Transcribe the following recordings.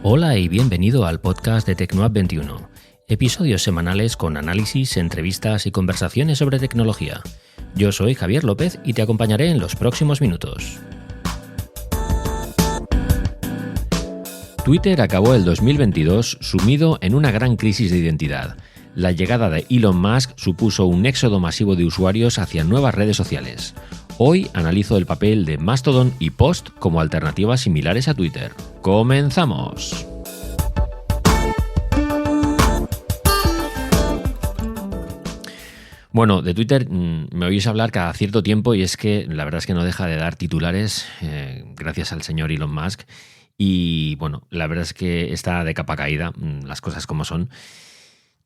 Hola y bienvenido al podcast de Tecnoab21, episodios semanales con análisis, entrevistas y conversaciones sobre tecnología. Yo soy Javier López y te acompañaré en los próximos minutos. Twitter acabó el 2022 sumido en una gran crisis de identidad. La llegada de Elon Musk supuso un éxodo masivo de usuarios hacia nuevas redes sociales. Hoy analizo el papel de Mastodon y Post como alternativas similares a Twitter. ¡Comenzamos! Bueno, de Twitter me oís hablar cada cierto tiempo y es que la verdad es que no deja de dar titulares gracias al señor Elon Musk. Y bueno, la verdad es que está de capa caída, las cosas como son.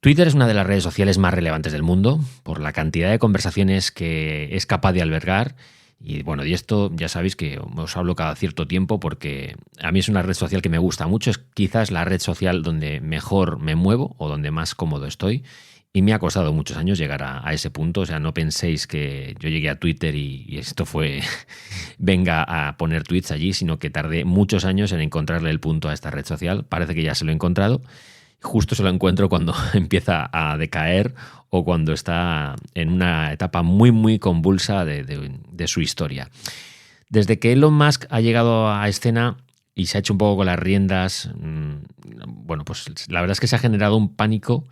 Twitter es una de las redes sociales más relevantes del mundo por la cantidad de conversaciones que es capaz de albergar. Y bueno, y esto ya sabéis que os hablo cada cierto tiempo porque a mí es una red social que me gusta mucho. Es quizás la red social donde mejor me muevo o donde más cómodo estoy. Y me ha costado muchos años llegar a ese punto. O sea, no penséis que yo llegué a Twitter y esto fue venga a poner tweets allí, sino que tardé muchos años en encontrarle el punto a esta red social. Parece que ya se lo he encontrado. Justo se lo encuentro cuando empieza a decaer o cuando está en una etapa muy convulsa de su historia. Desde que Elon Musk ha llegado a escena y se ha hecho un poco con las riendas, bueno, pues la verdad es que se ha generado un pánico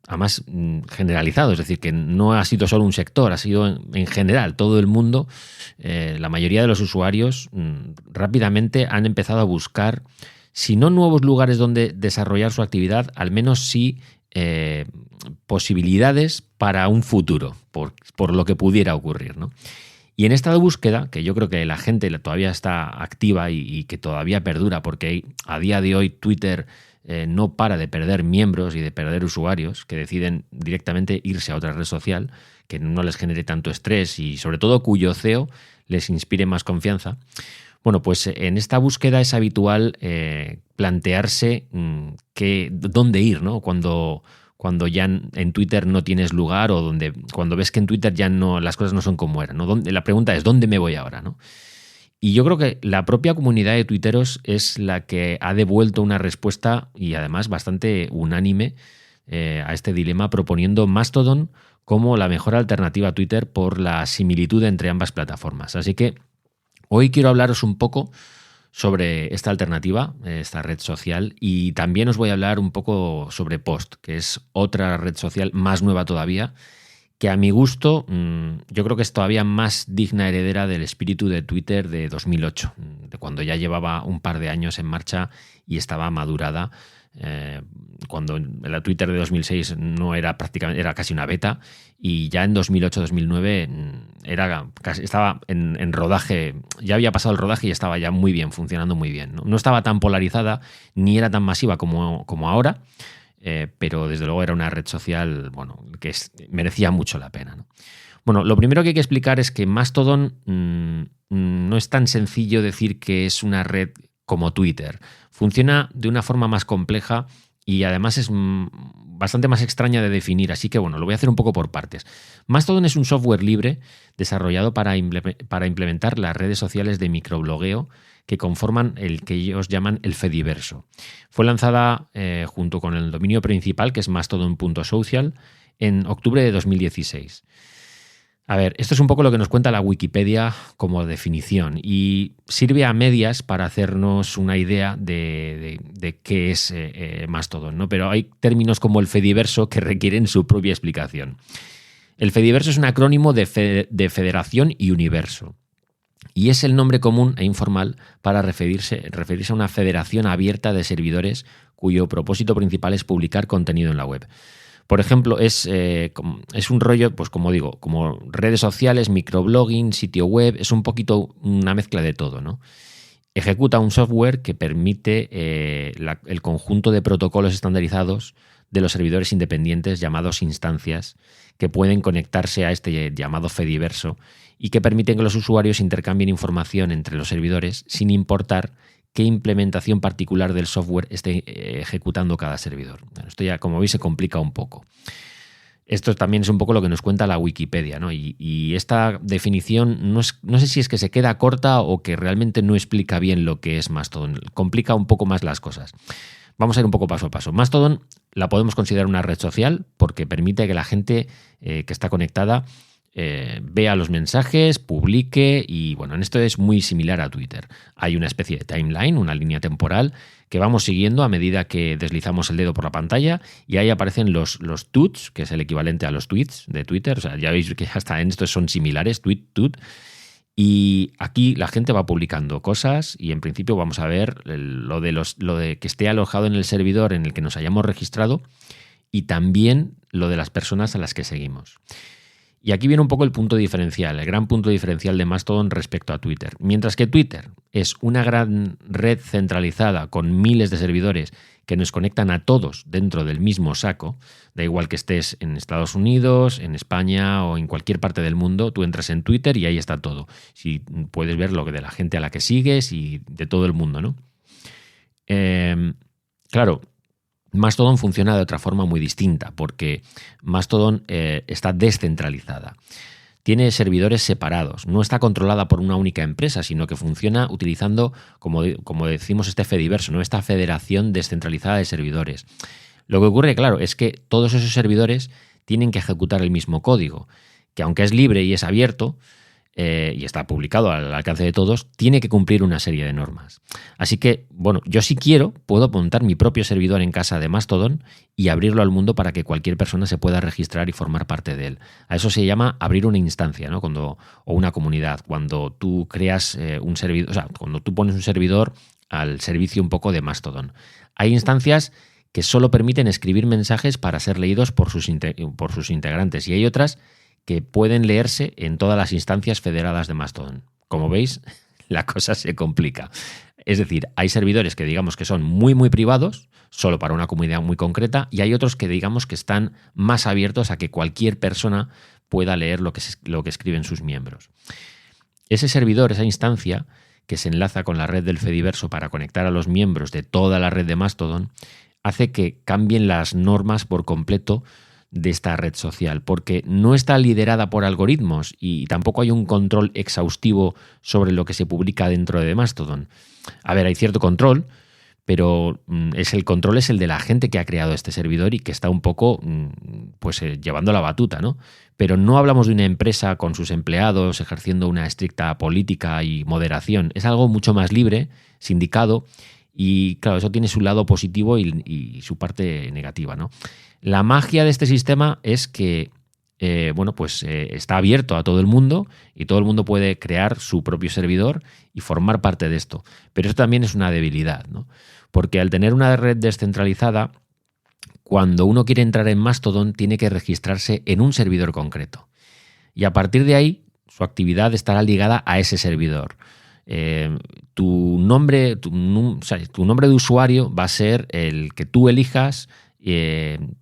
además generalizado, es decir, que no ha sido solo un sector, ha sido en general todo el mundo. La mayoría de los usuarios rápidamente han empezado a buscar, si no nuevos lugares donde desarrollar su actividad, al menos sí posibilidades para un futuro, por lo que pudiera ocurrir, ¿no? Y en esta búsqueda, que yo creo que la gente todavía está activa y que todavía perdura, porque a día de hoy Twitter no para de perder miembros y de perder usuarios que deciden directamente irse a otra red social que no les genere tanto estrés y sobre todo cuyo CEO les inspire más confianza. Bueno, pues en esta búsqueda es habitual plantearse dónde ir, ¿no? Cuando ya en Twitter no tienes lugar o cuando ves que en Twitter ya no las cosas no son como eran, ¿no? La pregunta es ¿dónde me voy ahora, ¿no? Y yo creo que la propia comunidad de tuiteros es la que ha devuelto una respuesta y además bastante unánime a este dilema, proponiendo Mastodon como la mejor alternativa a Twitter por la similitud entre ambas plataformas. Así que hoy quiero hablaros un poco sobre esta alternativa, esta red social, y también os voy a hablar un poco sobre Post, que es otra red social más nueva todavía, que a mi gusto yo creo que es todavía más digna heredera del espíritu de Twitter de 2008, de cuando ya llevaba un par de años en marcha y estaba madurada, cuando la Twitter de 2006 no era prácticamente, era casi una beta, y ya en 2008-2009 estaba en rodaje, ya había pasado el rodaje y estaba ya muy bien, funcionando muy bien. No estaba tan polarizada ni era tan masiva como ahora, pero desde luego era una red social, bueno, que merecía mucho la pena, ¿no? Bueno, lo primero que hay que explicar es que Mastodon no es tan sencillo decir que es una red como Twitter. Funciona de una forma más compleja y además es bastante más extraña de definir, así que bueno, lo voy a hacer un poco por partes. Mastodon es un software libre desarrollado para implementar las redes sociales de microblogueo que conforman el que ellos llaman el Fediverso. Fue lanzada junto con el dominio principal, que es mastodon.social, en octubre de 2016. A ver, esto es un poco lo que nos cuenta la Wikipedia como definición y sirve a medias para hacernos una idea de qué es Mastodon, ¿no? Pero hay términos como el Fediverso que requieren su propia explicación. El Fediverso es un acrónimo de Federación y Universo. Y es el nombre común e informal para referirse a una federación abierta de servidores cuyo propósito principal es publicar contenido en la web. Por ejemplo, es un rollo, pues como digo, como redes sociales, microblogging, sitio web, es un poquito una mezcla de todo, ¿no? Ejecuta un software que permite el conjunto de protocolos estandarizados de los servidores independientes llamados instancias que pueden conectarse a este llamado Fediverso y que permiten que los usuarios intercambien información entre los servidores sin importar qué implementación particular del software esté ejecutando cada servidor. Bueno, esto ya, como veis, se complica un poco. Esto también es un poco lo que nos cuenta la Wikipedia, ¿no? Y esta definición no sé si es que se queda corta o que realmente no explica bien lo que es Mastodon. Complica un poco más las cosas. Vamos a ir un poco paso a paso. Mastodon la podemos considerar una red social porque permite que la gente que está conectada vea los mensajes, publique y bueno, en esto es muy similar a Twitter. Hay una especie de timeline, una línea temporal que vamos siguiendo a medida que deslizamos el dedo por la pantalla y ahí aparecen los tuts, que es el equivalente a los tweets de Twitter. O sea, ya veis que hasta en estos son similares, tweet, tut. Y aquí la gente va publicando cosas y en principio vamos a ver lo de que esté alojado en el servidor en el que nos hayamos registrado y también lo de las personas a las que seguimos. Y aquí viene un poco el punto diferencial, el gran punto diferencial de Mastodon respecto a Twitter. Mientras que Twitter es una gran red centralizada con miles de servidores que nos conectan a todos dentro del mismo saco, da igual que estés en Estados Unidos, en España o en cualquier parte del mundo, tú entras en Twitter y ahí está todo. Si puedes ver lo de la gente a la que sigues y de todo el mundo, ¿no? Claro, Mastodon funciona de otra forma muy distinta porque Mastodon está descentralizada. Tiene servidores separados, no está controlada por una única empresa, sino que funciona utilizando, como decimos, este Fediverso, ¿no? Esta federación descentralizada de servidores. Lo que ocurre, claro, es que todos esos servidores tienen que ejecutar el mismo código, que aunque es libre y es abierto, y está publicado al alcance de todos, tiene que cumplir una serie de normas. Así que, bueno, yo si quiero, puedo montar mi propio servidor en casa de Mastodon y abrirlo al mundo para que cualquier persona se pueda registrar y formar parte de él. A eso se llama abrir una instancia, ¿no? O una comunidad. Cuando tú creas un servidor, o sea, cuando tú pones un servidor al servicio un poco de Mastodon. Hay instancias que solo permiten escribir mensajes para ser leídos por sus integrantes y hay otras que pueden leerse en todas las instancias federadas de Mastodon. Como veis, la cosa se complica. Es decir, hay servidores que digamos que son muy, muy privados, solo para una comunidad muy concreta, y hay otros que digamos que están más abiertos a que cualquier persona pueda leer lo que escriben sus miembros. Ese servidor, esa instancia, que se enlaza con la red del Fediverso para conectar a los miembros de toda la red de Mastodon, hace que cambien las normas por completo de esta red social, porque no está liderada por algoritmos y tampoco hay un control exhaustivo sobre lo que se publica dentro de Mastodon. A ver, hay cierto control, pero el control es el de la gente que ha creado este servidor y que está un poco llevando la batuta, ¿no? Pero no hablamos de una empresa con sus empleados ejerciendo una estricta política y moderación. Es algo mucho más libre, sindicado, y claro, eso tiene su lado positivo y su parte negativa, ¿no? La magia de este sistema es que está abierto a todo el mundo y todo el mundo puede crear su propio servidor y formar parte de esto. Pero eso también es una debilidad, ¿no? Porque al tener una red descentralizada, cuando uno quiere entrar en Mastodon tiene que registrarse en un servidor concreto. Y a partir de ahí, su actividad estará ligada a ese servidor. Tu nombre de usuario va a ser el que tú elijas,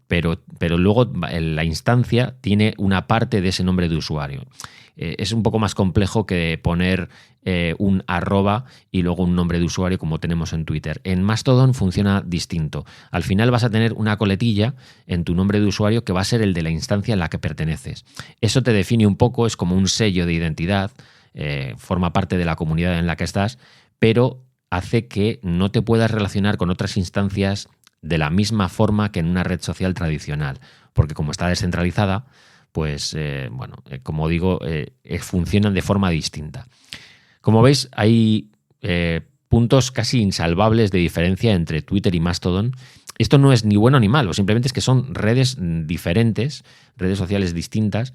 pero luego la instancia tiene una parte de ese nombre de usuario. Es un poco más complejo que poner un @ y luego un nombre de usuario como tenemos en Twitter. En Mastodon funciona distinto. Al final vas a tener una coletilla en tu nombre de usuario que va a ser el de la instancia en la que perteneces. Eso te define un poco, es como un sello de identidad, forma parte de la comunidad en la que estás, pero hace que no te puedas relacionar con otras instancias de la misma forma que en una red social tradicional, porque como está descentralizada, pues como digo, funcionan de forma distinta. Como veis, hay puntos casi insalvables de diferencia entre Twitter y Mastodon. Esto no es ni bueno ni malo, simplemente es que son redes diferentes, redes sociales distintas.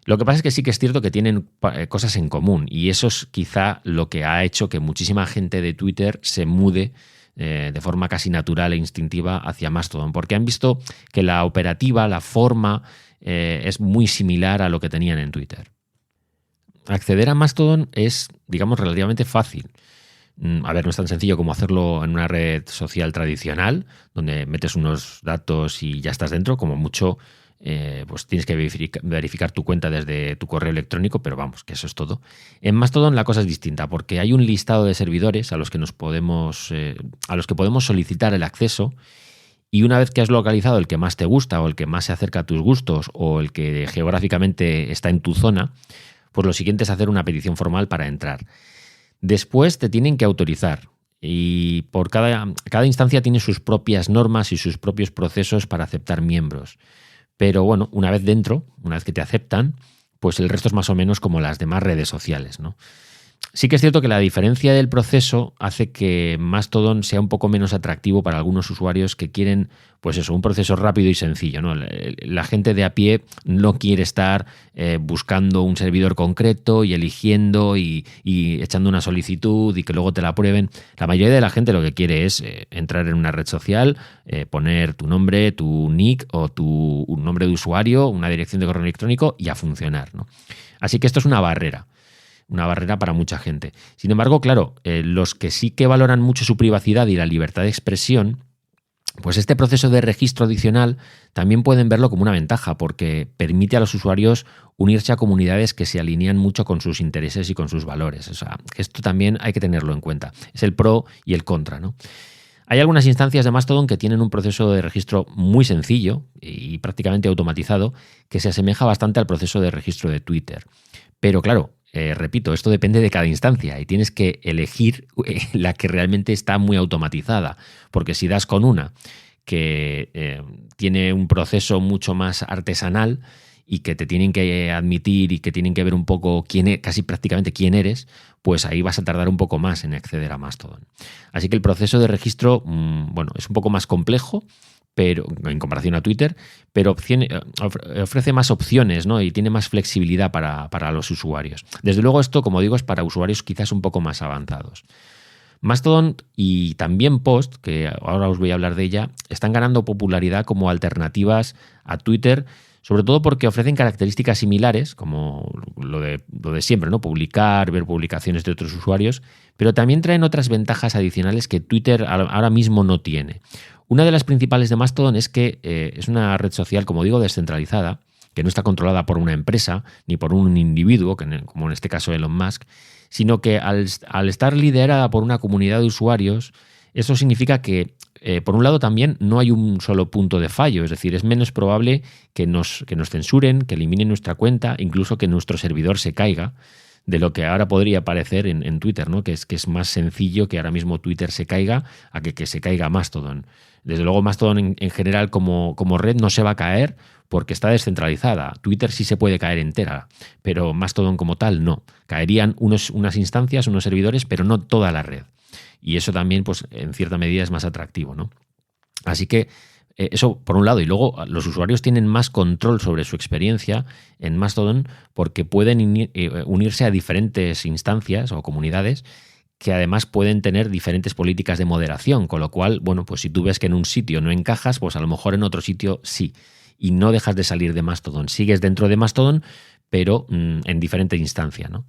Lo que pasa es que sí que es cierto que tienen cosas en común y eso es quizá lo que ha hecho que muchísima gente de Twitter se mude de forma casi natural e instintiva hacia Mastodon, porque han visto que la operativa, la forma, es muy similar a lo que tenían en Twitter. Acceder a Mastodon es, digamos, relativamente fácil. A ver, no es tan sencillo como hacerlo en una red social tradicional, donde metes unos datos y ya estás dentro, como mucho. Pues tienes que verificar tu cuenta desde tu correo electrónico, pero vamos, que eso es todo. En Mastodon la cosa es distinta, porque hay un listado de servidores a los que podemos solicitar el acceso Y una vez que has localizado el que más te gusta o el que más se acerca a tus gustos o el que geográficamente está en tu zona, pues lo siguiente es hacer una petición formal para entrar. Después te tienen que autorizar y por cada instancia tiene sus propias normas y sus propios procesos para aceptar miembros. Pero bueno, una vez dentro, una vez que te aceptan, pues el resto es más o menos como las demás redes sociales, ¿no? Sí que es cierto que la diferencia del proceso hace que Mastodon sea un poco menos atractivo para algunos usuarios que quieren, pues eso, un proceso rápido y sencillo, ¿no? La gente de a pie no quiere estar buscando un servidor concreto y eligiendo y echando una solicitud y que luego te la aprueben. La mayoría de la gente lo que quiere es entrar en una red social, poner tu nombre, tu nick o tu nombre de usuario, una dirección de correo electrónico y a funcionar, ¿no? Así que esto es una barrera para mucha gente. Sin embargo, claro, los que sí que valoran mucho su privacidad y la libertad de expresión, pues este proceso de registro adicional también pueden verlo como una ventaja porque permite a los usuarios unirse a comunidades que se alinean mucho con sus intereses y con sus valores. O sea, que esto también hay que tenerlo en cuenta. Es el pro y el contra, ¿no? Hay algunas instancias de Mastodon que tienen un proceso de registro muy sencillo y prácticamente automatizado que se asemeja bastante al proceso de registro de Twitter. Pero claro, repito, esto depende de cada instancia y tienes que elegir la que realmente está muy automatizada, porque si das con una que tiene un proceso mucho más artesanal y que te tienen que admitir y que tienen que ver un poco casi prácticamente quién eres, pues ahí vas a tardar un poco más en acceder a Mastodon. Así que el proceso de registro, bueno, es un poco más complejo, pero en comparación a Twitter, pero ofrece más opciones, ¿no? Y tiene más flexibilidad para los usuarios. Desde luego esto, como digo, es para usuarios quizás un poco más avanzados. Mastodon y también Post, que ahora os voy a hablar de ella, están ganando popularidad como alternativas a Twitter, sobre todo porque ofrecen características similares, como lo de siempre, ¿no? Publicar, ver publicaciones de otros usuarios, pero también traen otras ventajas adicionales que Twitter ahora mismo no tiene. Una de las principales de Mastodon es que es una red social, como digo, descentralizada, que no está controlada por una empresa ni por un individuo, como en este caso Elon Musk, sino que al estar liderada por una comunidad de usuarios, eso significa que, por un lado, también no hay un solo punto de fallo, es decir, es menos probable que nos censuren, que eliminen nuestra cuenta, incluso que nuestro servidor se caiga, de lo que ahora podría parecer en Twitter, ¿no? Que es más sencillo que ahora mismo Twitter se caiga a que se caiga Mastodon. Desde luego Mastodon en general como red no se va a caer porque está descentralizada. Twitter sí se puede caer entera, pero Mastodon como tal no. Caerían unas instancias, unos servidores, pero no toda la red. Y eso también, pues, en cierta medida es más atractivo, ¿no? Así que eso por un lado, y luego los usuarios tienen más control sobre su experiencia en Mastodon porque pueden unirse a diferentes instancias o comunidades que además pueden tener diferentes políticas de moderación, con lo cual, bueno, pues si tú ves que en un sitio no encajas, pues a lo mejor en otro sitio sí, y no dejas de salir de Mastodon, sigues dentro de Mastodon, pero en diferente instancia, ¿no?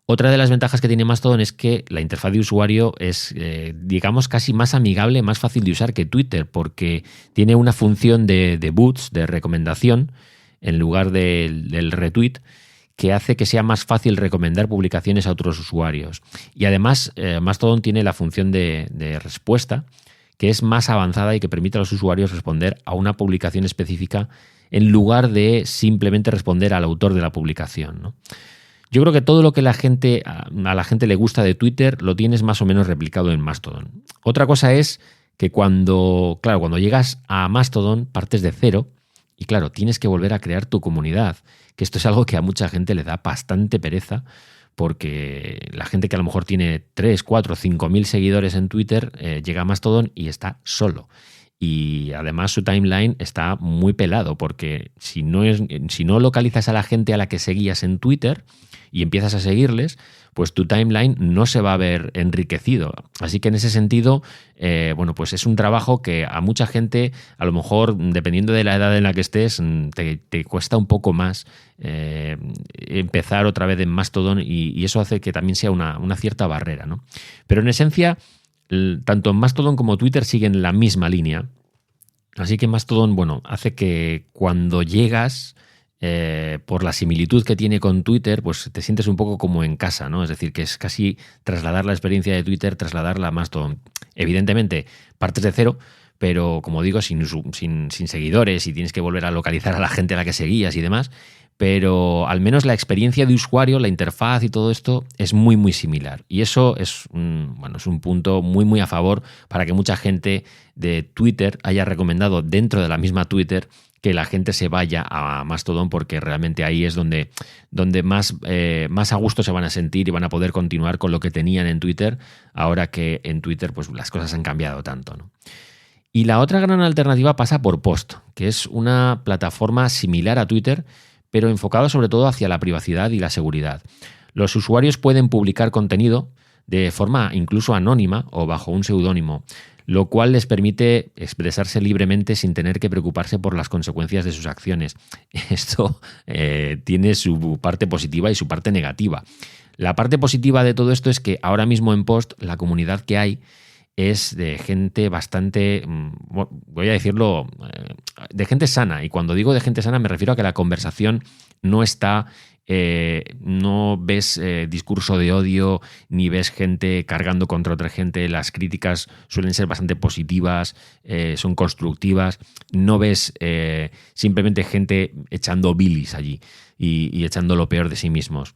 Otra de las ventajas que tiene Mastodon es que la interfaz de usuario es, digamos, casi más amigable, más fácil de usar que Twitter, porque tiene una función de boots, de recomendación, en lugar del retweet, que hace que sea más fácil recomendar publicaciones a otros usuarios. Y además, Mastodon tiene la función de respuesta, que es más avanzada y que permite a los usuarios responder a una publicación específica en lugar de simplemente responder al autor de la publicación, ¿no? Yo creo que todo lo que a la gente le gusta de Twitter lo tienes más o menos replicado en Mastodon. Otra cosa es que cuando llegas a Mastodon partes de cero y claro, tienes que volver a crear tu comunidad, que esto es algo que a mucha gente le da bastante pereza porque la gente que a lo mejor tiene 3, 4, 5.000 seguidores en Twitter llega a Mastodon y está solo. Y además su timeline está muy pelado porque si no localizas a la gente a la que seguías en Twitter y empiezas a seguirles, pues tu timeline no se va a ver enriquecido. Así que en ese sentido, bueno, pues es un trabajo que a mucha gente, a lo mejor, dependiendo de la edad en la que estés, te cuesta un poco más empezar otra vez en Mastodon y eso hace que también sea una cierta barrera, ¿no? Pero en esencia, tanto Mastodon como Twitter siguen la misma línea. Así que Mastodon, bueno, hace que cuando llegas, por la similitud que tiene con Twitter, pues te sientes un poco como en casa, ¿no? Es decir, que es casi trasladar la experiencia de Twitter, trasladarla a Mastodon. Evidentemente, partes de cero, pero como digo, sin seguidores y tienes que volver a localizar a la gente a la que seguías y demás. Pero al menos la experiencia de usuario, la interfaz y todo esto es muy, muy similar. Y eso es un punto muy, muy a favor para que mucha gente de Twitter haya recomendado dentro de la misma Twitter que la gente se vaya a Mastodon, porque realmente ahí es donde más a gusto se van a sentir y van a poder continuar con lo que tenían en Twitter, ahora que en Twitter pues las cosas han cambiado tanto, ¿no? Y la otra gran alternativa pasa por Post, que es una plataforma similar a Twitter, pero enfocado sobre todo hacia la privacidad y la seguridad. Los usuarios pueden publicar contenido de forma incluso anónima o bajo un seudónimo, lo cual les permite expresarse libremente sin tener que preocuparse por las consecuencias de sus acciones. Esto tiene su parte positiva y su parte negativa. La parte positiva de todo esto es que ahora mismo en Post la comunidad que hay es de gente bastante, voy a decirlo, de gente sana. Y cuando digo de gente sana me refiero a que la conversación no está, no ves discurso de odio, ni ves gente cargando contra otra gente. Las críticas suelen ser bastante positivas, son constructivas. No ves simplemente gente echando bilis allí y echando lo peor de sí mismos.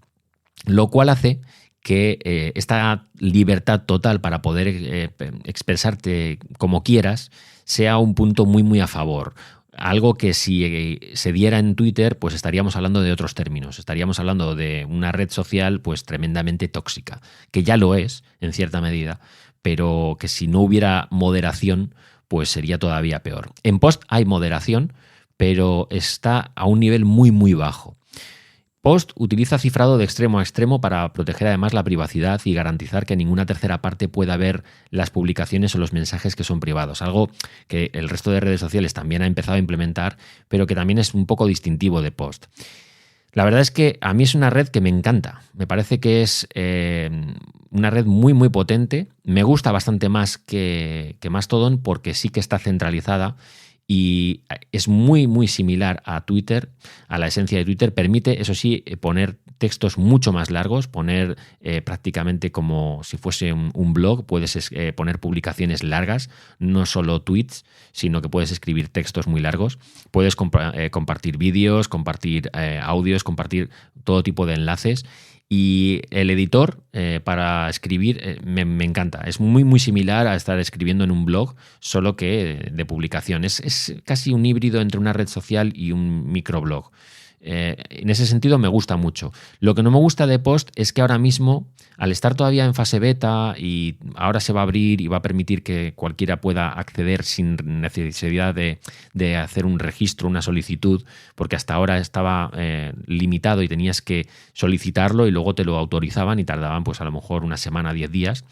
Lo cual hace que esta libertad total para poder expresarte como quieras sea un punto muy, muy a favor. Algo que si se diera en Twitter, pues estaríamos hablando de otros términos. Estaríamos hablando de una red social pues tremendamente tóxica, que ya lo es en cierta medida, pero que si no hubiera moderación, pues sería todavía peor. En Post hay moderación, pero está a un nivel muy, muy bajo. Post utiliza cifrado de extremo a extremo para proteger además la privacidad y garantizar que ninguna tercera parte pueda ver las publicaciones o los mensajes que son privados, algo que el resto de redes sociales también ha empezado a implementar, pero que también es un poco distintivo de Post. La verdad es que a mí es una red que me encanta, me parece que es una red muy muy potente, me gusta bastante más que Mastodon porque sí que está centralizada y es muy, muy similar a Twitter, a la esencia de Twitter. Permite, eso sí, poner textos mucho más largos, poner prácticamente como si fuese un blog. Puedes poner publicaciones largas, no solo tweets, sino que puedes escribir textos muy largos. Puedes compartir vídeos, compartir audios, compartir todo tipo de enlaces. Y el editor para escribir me encanta. Es muy, muy similar a estar escribiendo en un blog, solo que de publicación. Es casi un híbrido entre una red social y un microblog. En ese sentido me gusta mucho. Lo que no me gusta de Post es que ahora mismo, al estar todavía en fase beta y ahora se va a abrir y va a permitir que cualquiera pueda acceder sin necesidad de hacer un registro, una solicitud, porque hasta ahora estaba limitado y tenías que solicitarlo y luego te lo autorizaban y tardaban pues a lo mejor una semana, 10 días.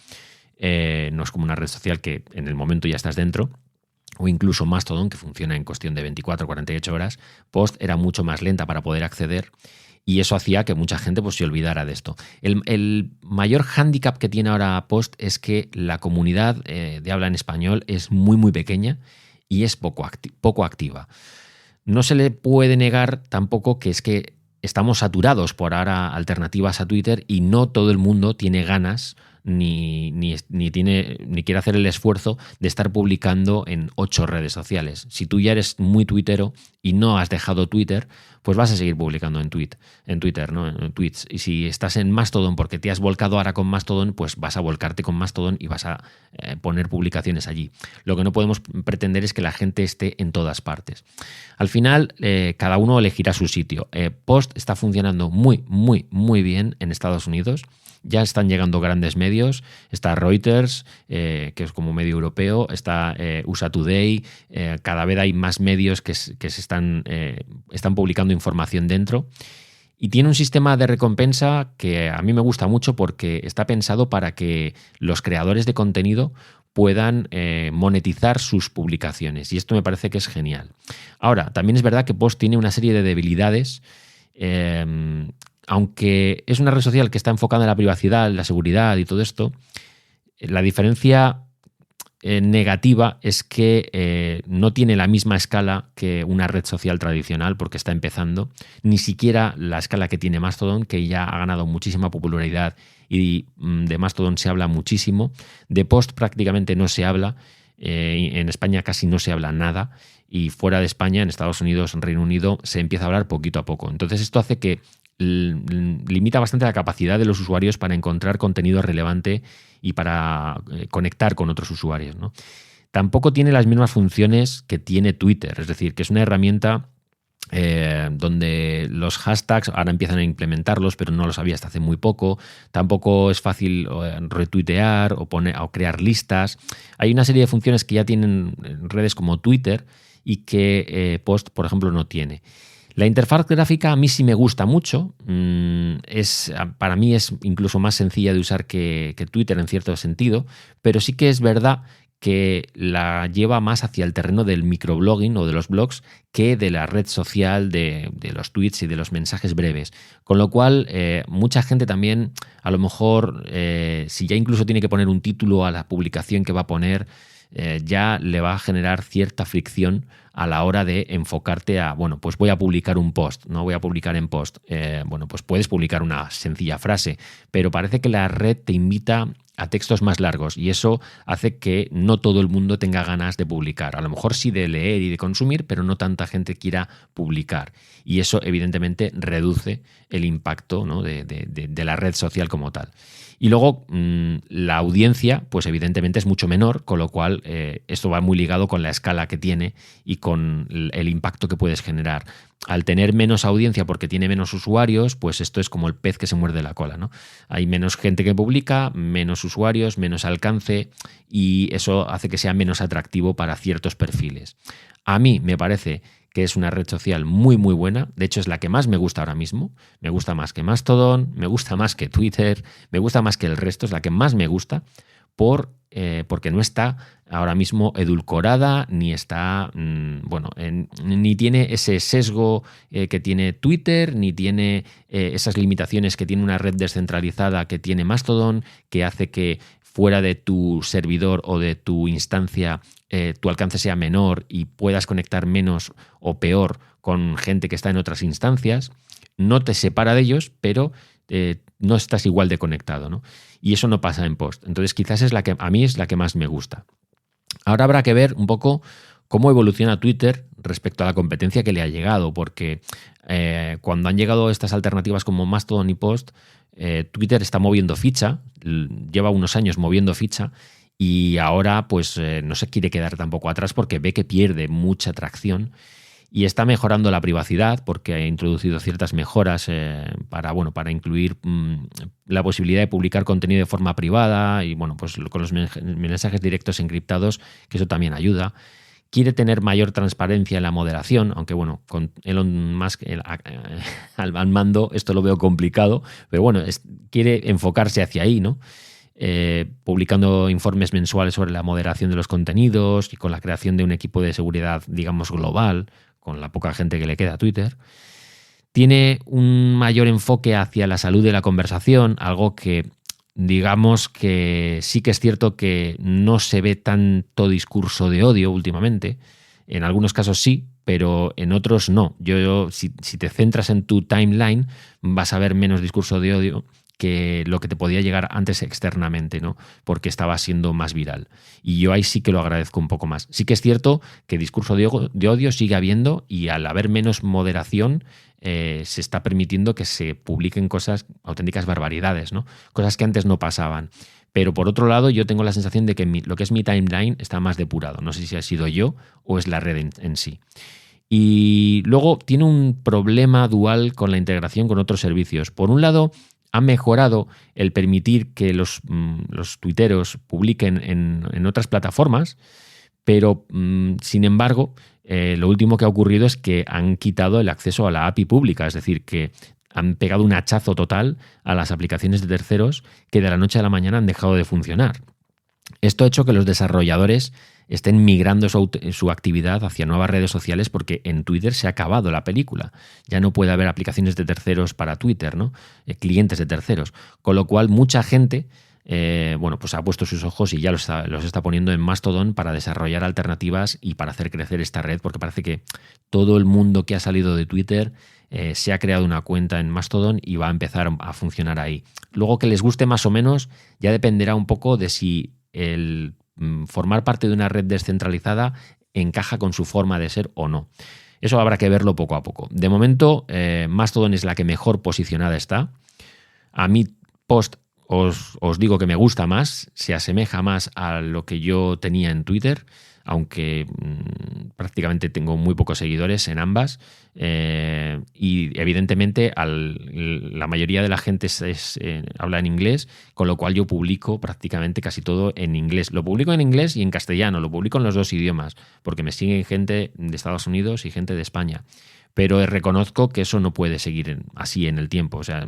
No es como una red social que en el momento ya estás dentro. O incluso Mastodon, que funciona en cuestión de 24 o 48 horas. Post era mucho más lenta para poder acceder y eso hacía que mucha gente pues, se olvidara de esto. El mayor hándicap que tiene ahora Post es que la comunidad de habla en español es muy, muy pequeña y es poco activa. No se le puede negar tampoco que es que estamos saturados por ahora alternativas a Twitter y no todo el mundo tiene ganas ni quiere hacer el esfuerzo de estar publicando en 8 redes sociales. Si tú ya eres muy tuitero y no has dejado Twitter, pues vas a seguir publicando en Twitter, ¿no? En tweets. Y si estás en Mastodon porque te has volcado ahora con Mastodon, pues vas a volcarte con Mastodon y vas a poner publicaciones allí. Lo que no podemos pretender es que la gente esté en todas partes. Al final, cada uno elegirá su sitio. Post está funcionando muy, muy, muy bien en Estados Unidos. Ya están llegando grandes medios, está Reuters, que es como medio europeo, está USA Today, cada vez hay más medios que se están publicando información dentro. Y tiene un sistema de recompensa que a mí me gusta mucho porque está pensado para que los creadores de contenido puedan monetizar sus publicaciones. Y esto me parece que es genial. Ahora, también es verdad que Post tiene una serie de debilidades. Aunque es una red social que está enfocada en la privacidad, en la seguridad y todo esto, la diferencia negativa es que no tiene la misma escala que una red social tradicional porque está empezando, ni siquiera la escala que tiene Mastodon, que ya ha ganado muchísima popularidad y de Mastodon se habla muchísimo, de Post prácticamente no se habla. En España casi no se habla nada y fuera de España, en Estados Unidos, en Reino Unido, se empieza a hablar poquito a poco. Entonces esto hace que limita bastante la capacidad de los usuarios para encontrar contenido relevante y para conectar con otros usuarios, ¿no? Tampoco tiene las mismas funciones que tiene Twitter, es decir, que es una herramienta donde los hashtags ahora empiezan a implementarlos, pero no los había hasta hace muy poco. Tampoco es fácil retuitear o crear listas. Hay una serie de funciones que ya tienen redes como Twitter y que Post, por ejemplo, no tiene. La interfaz gráfica a mí sí me gusta mucho. Para mí es incluso más sencilla de usar que Twitter en cierto sentido, pero sí que es verdad que la lleva más hacia el terreno del microblogging o de los blogs que de la red social de los tweets y de los mensajes breves. Con lo cual, mucha gente también, a lo mejor, si ya incluso tiene que poner un título a la publicación que va a poner, ya le va a generar cierta fricción a la hora de enfocarte a, bueno, pues voy a publicar un post, no voy a publicar en post. Bueno, pues puedes publicar una sencilla frase, pero parece que la red te invita a textos más largos y eso hace que no todo el mundo tenga ganas de publicar. A lo mejor sí de leer y de consumir, pero no tanta gente quiera publicar. Y eso evidentemente reduce el impacto, ¿no?, de la red social como tal. Y luego la audiencia, pues evidentemente es mucho menor, con lo cual esto va muy ligado con la escala que tiene y con el impacto que puedes generar. Al tener menos audiencia porque tiene menos usuarios, pues esto es como el pez que se muerde la cola, ¿no? Hay menos gente que publica, menos usuarios, menos alcance y eso hace que sea menos atractivo para ciertos perfiles. A mí me parece que es una red social muy muy buena, de hecho es la que más me gusta ahora mismo, me gusta más que Mastodon, me gusta más que Twitter, me gusta más que el resto, es la que más me gusta porque no está ahora mismo edulcorada, ni está, ni tiene ese sesgo que tiene Twitter, ni tiene esas limitaciones que tiene una red descentralizada que tiene Mastodon, que hace que fuera de tu servidor o de tu instancia tu alcance sea menor y puedas conectar menos o peor con gente que está en otras instancias. No te separa de ellos, pero no estás igual de conectado, ¿no? Y eso no pasa en Post. Entonces quizás a mí es la que más me gusta. Ahora habrá que ver un poco cómo evoluciona Twitter respecto a la competencia que le ha llegado, porque cuando han llegado estas alternativas como Mastodon y Post, Twitter está moviendo ficha, lleva unos años moviendo ficha y ahora pues no se quiere quedar tampoco atrás porque ve que pierde mucha tracción y está mejorando la privacidad porque ha introducido ciertas mejoras para incluir la posibilidad de publicar contenido de forma privada y bueno, pues con los mensajes directos encriptados, que eso también ayuda. Quiere tener mayor transparencia en la moderación, aunque bueno, con Elon Musk al mando esto lo veo complicado, pero bueno, quiere enfocarse hacia ahí, ¿no? Publicando informes mensuales sobre la moderación de los contenidos y con la creación de un equipo de seguridad, digamos, global, con la poca gente que le queda a Twitter. Tiene un mayor enfoque hacia la salud de la conversación, algo que digamos que sí que es cierto que no se ve tanto discurso de odio últimamente. En algunos casos sí, pero en otros no. Si te centras en tu timeline, vas a ver menos discurso de odio que lo que te podía llegar antes externamente, ¿no? Porque estaba siendo más viral. Y yo ahí sí que lo agradezco un poco más. Sí que es cierto que discurso de odio sigue habiendo y al haber menos moderación se está permitiendo que se publiquen cosas, auténticas barbaridades, ¿no? Cosas que antes no pasaban. Pero por otro lado, yo tengo la sensación de que lo que es mi timeline está más depurado. No sé si ha sido yo o es la red en sí. Y luego tiene un problema dual con la integración con otros servicios. Por un lado, ha mejorado el permitir que los tuiteros publiquen en otras plataformas, pero sin embargo, lo último que ha ocurrido es que han quitado el acceso a la API pública, es decir, que han pegado un hachazo total a las aplicaciones de terceros que de la noche a la mañana han dejado de funcionar. Esto ha hecho que los desarrolladores estén migrando su actividad hacia nuevas redes sociales porque en Twitter se ha acabado la película. Ya no puede haber aplicaciones de terceros para Twitter, ¿no? Clientes de terceros. Con lo cual mucha gente pues ha puesto sus ojos y ya los está poniendo en Mastodon para desarrollar alternativas y para hacer crecer esta red, porque parece que todo el mundo que ha salido de Twitter se ha creado una cuenta en Mastodon y va a empezar a funcionar ahí. Luego, que les guste más o menos ya dependerá un poco de si el formar parte de una red descentralizada encaja con su forma de ser o no. Eso habrá que verlo poco a poco. De momento, Mastodon es la que mejor posicionada está. A mí Post os digo que me gusta más, se asemeja más a lo que yo tenía en Twitter, aunque prácticamente tengo muy pocos seguidores en ambas. Y evidentemente la mayoría de la gente habla en inglés, con lo cual yo publico prácticamente casi todo en inglés. Lo publico en inglés y en castellano, lo publico en los dos idiomas, porque me siguen gente de Estados Unidos y gente de España. Pero reconozco que eso no puede seguir así en el tiempo. O sea,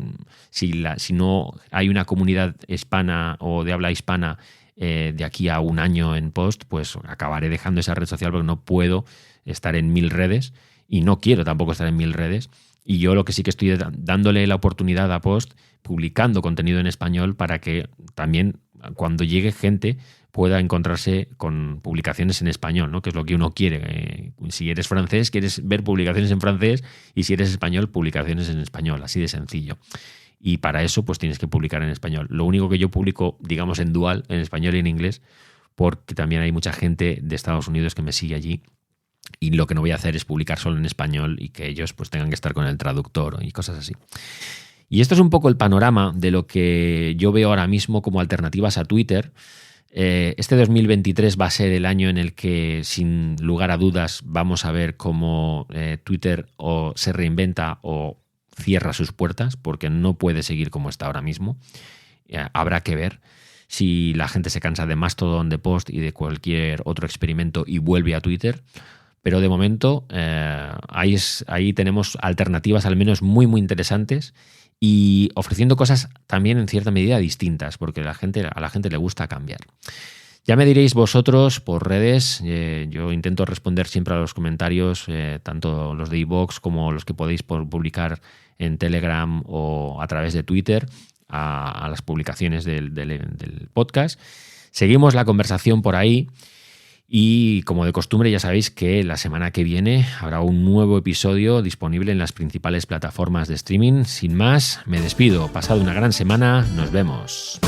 si no hay una comunidad hispana o de habla hispana de aquí a un año en Post, pues acabaré dejando esa red social porque no puedo estar en 1000 redes y no quiero tampoco estar en 1000 redes. Y yo lo que sí que estoy dándole la oportunidad a Post, publicando contenido en español para que también cuando llegue gente pueda encontrarse con publicaciones en español, ¿no? Que es lo que uno quiere. Si eres francés, quieres ver publicaciones en francés, y si eres español, publicaciones en español, así de sencillo. Y para eso pues tienes que publicar en español. Lo único que yo publico, digamos, en dual, en español y en inglés, porque también hay mucha gente de Estados Unidos que me sigue allí, y lo que no voy a hacer es publicar solo en español y que ellos pues tengan que estar con el traductor y cosas así. Y esto es un poco el panorama de lo que yo veo ahora mismo como alternativas a Twitter. Este 2023 va a ser el año en el que, sin lugar a dudas, vamos a ver cómo Twitter o se reinventa o cierra sus puertas, porque no puede seguir como está ahora mismo. Habrá que ver si la gente se cansa de Mastodon, de Post y de cualquier otro experimento y vuelve a Twitter. Pero de momento ahí tenemos alternativas al menos muy, muy interesantes, y ofreciendo cosas también en cierta medida distintas, porque a la gente le gusta cambiar. Ya me diréis vosotros por redes. Yo intento responder siempre a los comentarios, tanto los de iVoox como los que podéis publicar en Telegram o a través de Twitter, a las publicaciones del podcast. Seguimos la conversación por ahí. Y como de costumbre, ya sabéis que la semana que viene habrá un nuevo episodio disponible en las principales plataformas de streaming. Sin más, me despido. Pasad una gran semana. Nos vemos.